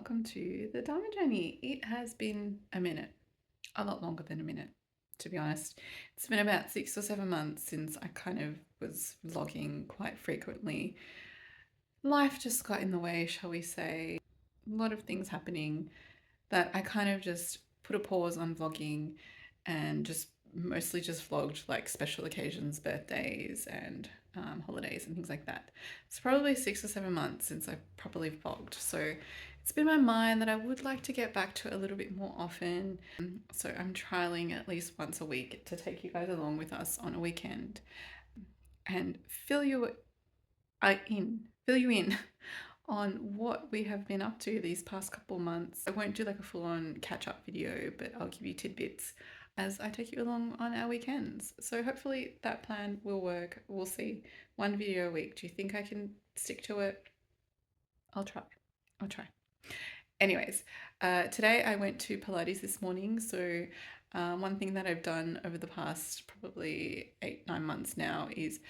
welcome to the Dharma Journey. It has been a minute, a lot longer than a minute, to be honest. It's been about 6 or 7 months since I kind of was vlogging quite frequently. Life just got in the way, shall we say. A lot of things happening that I kind of just put a pause on vlogging and just mostly just vlogged like special occasions, birthdays, and holidays and things like that. It's probably 6 or 7 months since I've properly vlogged. So it's been my mind that I would like to get back to it a little bit more often. So I'm trialing at least once a week to take you guys along with us on a weekend and fill you in on what we have been up to these past couple months. I won't do like a full-on catch-up video, but I'll give you tidbits as I take you along on our weekends. So hopefully that plan will work. We'll see. One video a week. Do you think I can stick to it? I'll try. Anyways, today I went to Pilates this morning. So one thing that I've done over the past probably 8-9 months now is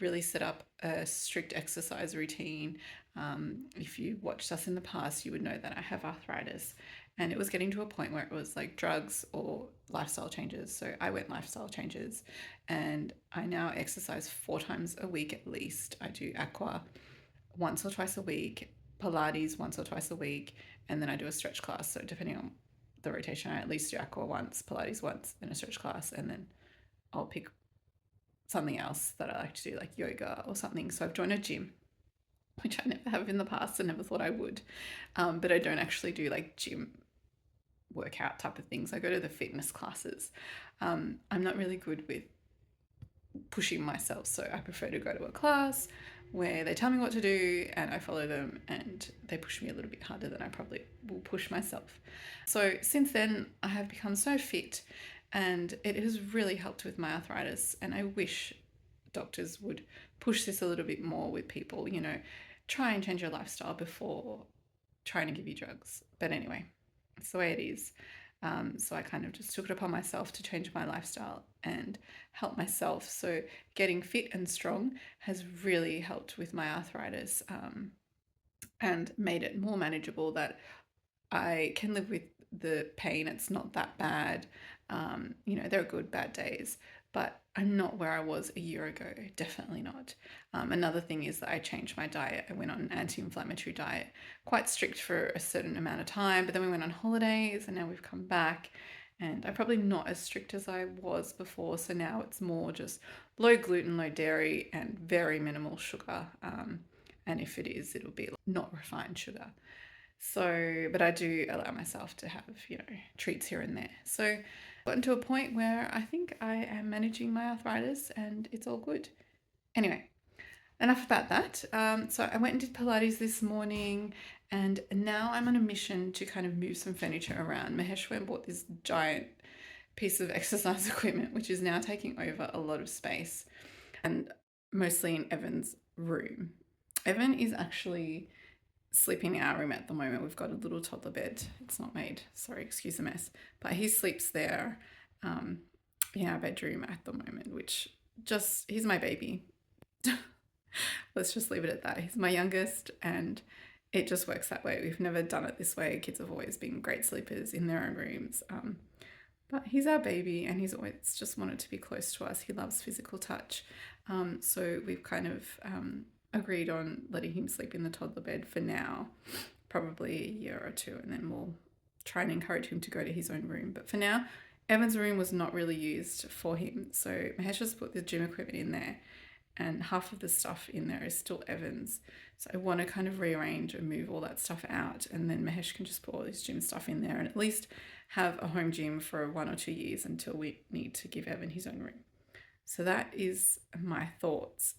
really set up a strict exercise routine. If you watched us in the past, you would know that I have arthritis, and it was getting to a point where it was like drugs or lifestyle changes. So I went lifestyle changes, and I now exercise 4 times a week at least. I do aqua once or twice a week, Pilates once or twice a week, and then I do a stretch class. So depending on the rotation, I at least do aqua once, Pilates once, then a stretch class, and then I'll pick something else that I like to do, like yoga or something. So I've joined a gym, which I never have in the past and never thought I would. But I don't actually do like gym workout type of things. I go to the fitness classes. I'm not really good with pushing myself, so I prefer to go to a class where they tell me what to do and I follow them, and they push me a little bit harder than I probably will push myself. So since then I have become so fit, and it has really helped with my arthritis, and I wish doctors would push this a little bit more with people, try and change your lifestyle before trying to give you drugs. But anyway, it's the way it is. So I kind of just took it upon myself to change my lifestyle and help myself. So getting fit and strong has really helped with my arthritis, and made it more manageable, that I can live with the pain. It's not that bad. There are good, bad days, but I'm not where I was a year ago. Definitely not. Another thing is that I changed my diet. I went on an anti-inflammatory diet, quite strict for a certain amount of time, but then we went on holidays and now we've come back, and I'm probably not as strict as I was before. So now it's more just low gluten, low dairy, and very minimal sugar. And if it is, it'll be not refined sugar. So, but I do allow myself to have, treats here and there. So gotten to a point where I think I am managing my arthritis and it's all good. Anyway, enough about that. So I went and did Pilates this morning, and now I'm on a mission to kind of move some furniture around. Mahesh went and bought this giant piece of exercise equipment, which is now taking over a lot of space, and mostly in Evan's room. Evan is actually sleeping in our room at the moment. We've got a little toddler bed. It's not made. Sorry, excuse the mess. But he sleeps there in our bedroom at the moment, he's my baby. Let's just leave it at that. He's my youngest, and it just works that way. We've never done it this way. Kids have always been great sleepers in their own rooms. But he's our baby, and he's always just wanted to be close to us. He loves physical touch. So we've kind of agreed on letting him sleep in the toddler bed for now, probably a year or two, and then we'll try and encourage him to go to his own room. But for now, Evan's room was not really used for him. So Mahesh has put the gym equipment in there, and half of the stuff in there is still Evan's. So I want to kind of rearrange and move all that stuff out, and then Mahesh can just put all his gym stuff in there and at least have a home gym for 1 or 2 years until we need to give Evan his own room. So that is my thoughts.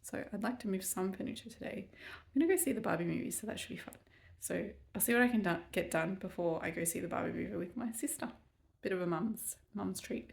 So I'd like to move some furniture today. I'm going to go see the Barbie movie, so that should be fun. So I'll see what I can get done before I go see the Barbie movie with my sister. Bit of a mum's treat.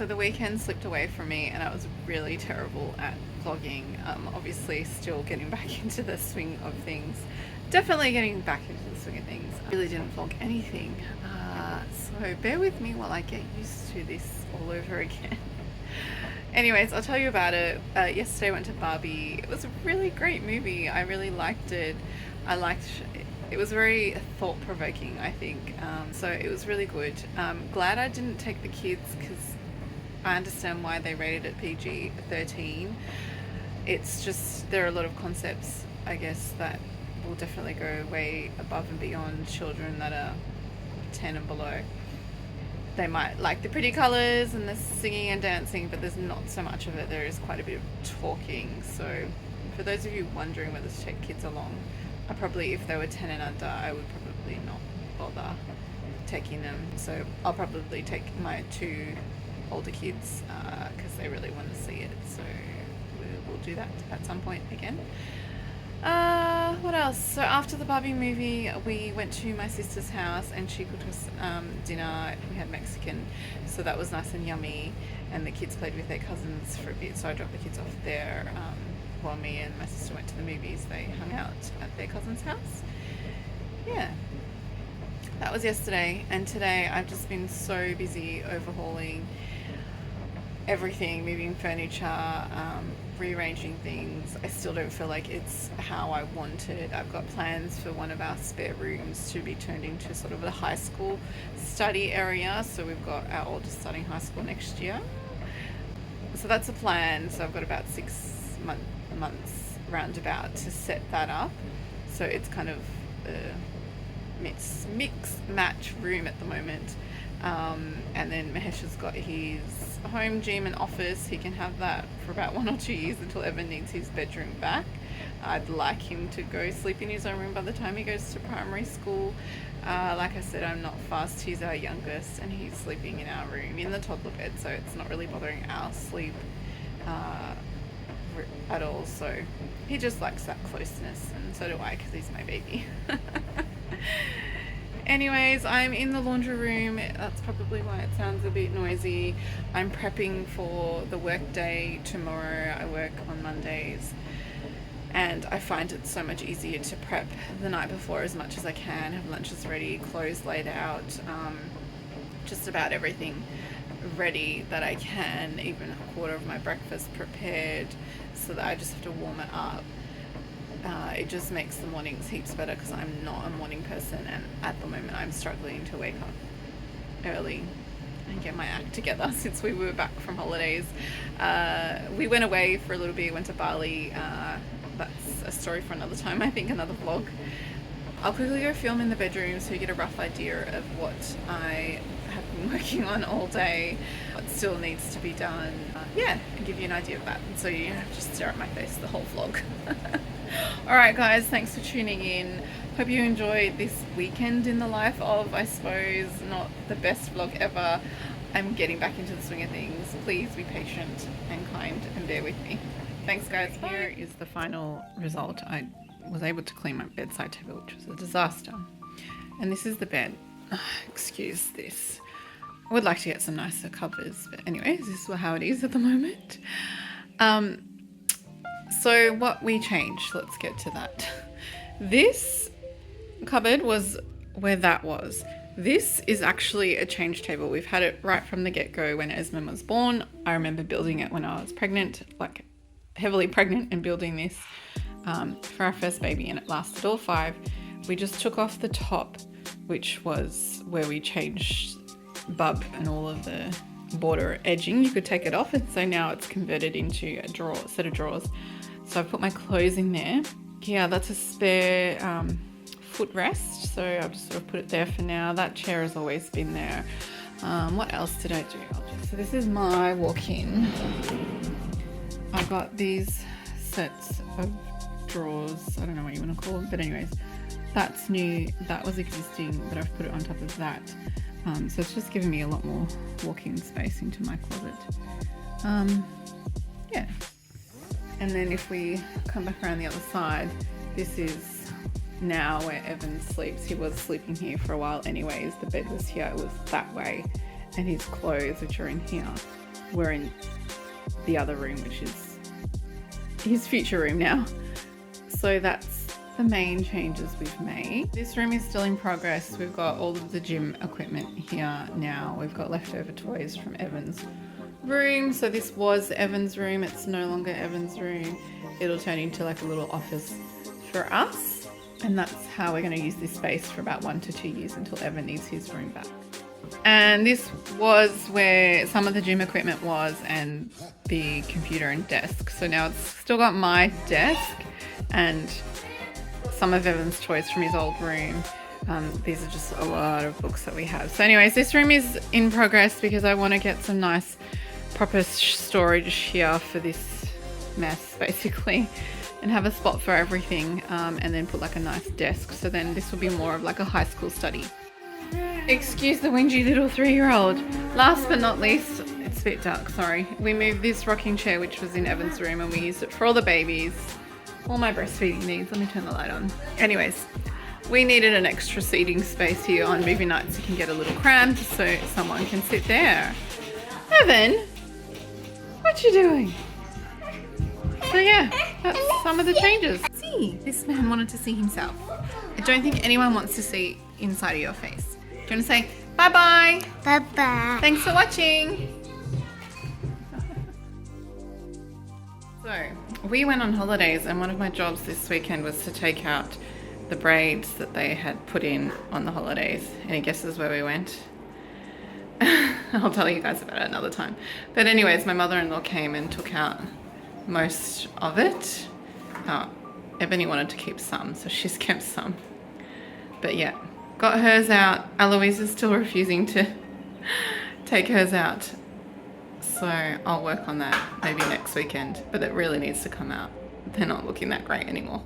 So the weekend slipped away from me and I was really terrible at vlogging. Obviously still getting back into the swing of things. Definitely getting back into the swing of things. I really didn't vlog anything. So bear with me while I get used to this all over again. Anyways, I'll tell you about it. Yesterday I went to Barbie. It was a really great movie. I really liked it. It was very thought-provoking, I think. So it was really good. Glad I didn't take the kids because I understand why they rated it PG-13. It's just, there are a lot of concepts, I guess, that will definitely go way above and beyond children that are 10 and below. They might like the pretty colours and the singing and dancing, but there's not so much of it. There is quite a bit of talking. So for those of you wondering whether to take kids along, I probably, if they were 10 and under, I would probably not bother taking them. So I'll probably take my 2 older kids because they really want to see it. So we'll do that at some point again. What else? So after the Barbie movie, we went to my sister's house and she cooked us dinner. We had Mexican, so that was nice and yummy. And the kids played with their cousins for a bit, so I dropped the kids off there while me and my sister went to the movies. They hung out at their cousin's house. Yeah, that was yesterday. And today I've just been so busy overhauling everything, moving furniture, rearranging things. I still don't feel like it's how I wanted. I've got plans for one of our spare rooms to be turned into sort of a high school study area. So we've got our oldest starting high school next year. So that's a plan. So I've got about 6 months roundabout to set that up. So it's kind of a mix match room at the moment. And then Mahesh has got his home gym and office. He can have that for about 1 or 2 years until Evan needs his bedroom back. I'd like him to go sleep in his own room by the time he goes to primary school. Like I said, I'm not fussed. He's our youngest and he's sleeping in our room in the toddler bed, so it's not really bothering our sleep at all. So he just likes that closeness, and so do I because he's my baby. Anyways, I'm in the laundry room. That's probably why it sounds a bit noisy. I'm prepping for the work day tomorrow. I work on Mondays and I find it so much easier to prep the night before as much as I can, have lunches ready, clothes laid out, just about everything ready that I can, even a quarter of my breakfast prepared so that I just have to warm it up. It just makes the mornings heaps better because I'm not a morning person, and at the moment I'm struggling to wake up early and get my act together since we were back from holidays. We went away for a little bit, went to Bali. That's a story for another time, I think, another vlog. I'll quickly go film in the bedroom so you get a rough idea of what I have been working on all day, what still needs to be done. Yeah, and give you an idea of that, and so you don't have to just stare at my face the whole vlog. Alright guys, thanks for tuning in. Hope you enjoyed this weekend in the life of, I suppose, not the best vlog ever. I'm getting back into the swing of things. Please be patient and kind and bear with me. Thanks guys. Bye. Here is the final result. I was able to clean my bedside table, which was a disaster. And this is the bed. Excuse this. I would like to get some nicer covers, but anyways, this is how it is at the moment. So what we changed, let's get to that. This cupboard was where that was. This is actually a change table. We've had it right from the get-go when Esmond was born. I remember building it when I was pregnant, like heavily pregnant, and building this for our first baby, and it lasted all 5. We just took off the top, which was where we changed bub and all of the border edging. You could take it off, and so now it's converted into a set of drawers. So I put my clothes in there. Yeah, that's a spare footrest, so I've just sort of put it there for now. That chair has always been there. What else did I do? So this is my walk-in. I've got these sets of drawers. I don't know what you want to call them, but anyways, that's new. That was existing, but I've put it on top of that. So it's just giving me a lot more walk-in space into my closet. Yeah. And then if we come back around the other side, this is now where Evan sleeps. He was sleeping here for a while anyways. The bed was here, it was that way. And his clothes, which are in here, we're in the other room, which is his future room now. So that's the main changes we've made. This room is still in progress. We've got all of the gym equipment here now. We've got leftover toys from Evan's room. So this was Evan's room. It's no longer Evan's room. It'll turn into like a little office for us. And that's how we're going to use this space for about 1 to 2 years until Evan needs his room back. And this was where some of the gym equipment was and the computer and desk. So now it's still got my desk and some of Evan's toys from his old room. These are just a lot of books that we have. So anyways, this room is in progress because I want to get some nice proper storage here for this mess basically, and have a spot for everything, and then put like a nice desk. So then this will be more of like a high school study. Excuse the whingy little 3-year-old. Last but not least, it's a bit dark, sorry. We moved this rocking chair, which was in Evan's room, and we used it for all the babies. All my breastfeeding needs. Let me turn the light on. Anyways, we needed an extra seating space here on movie nights. You can get a little cramped, so someone can sit there. Evan, what you doing? So yeah, that's some of the changes. See, this man wanted to see himself. I don't think anyone wants to see inside of your face. Do you want to say bye-bye? Bye-bye. Thanks for watching. So, we went on holidays, and one of my jobs this weekend was to take out the braids that they had put in on the holidays. Any guesses where we went? I'll tell you guys about it another time. But anyways, my mother-in-law came and took out most of it. Ebony wanted to keep some, so she's kept some. But yeah, got hers out. Eloise is still refusing to take hers out. So I'll work on that maybe next weekend, but it really needs to come out. They're not looking that great anymore.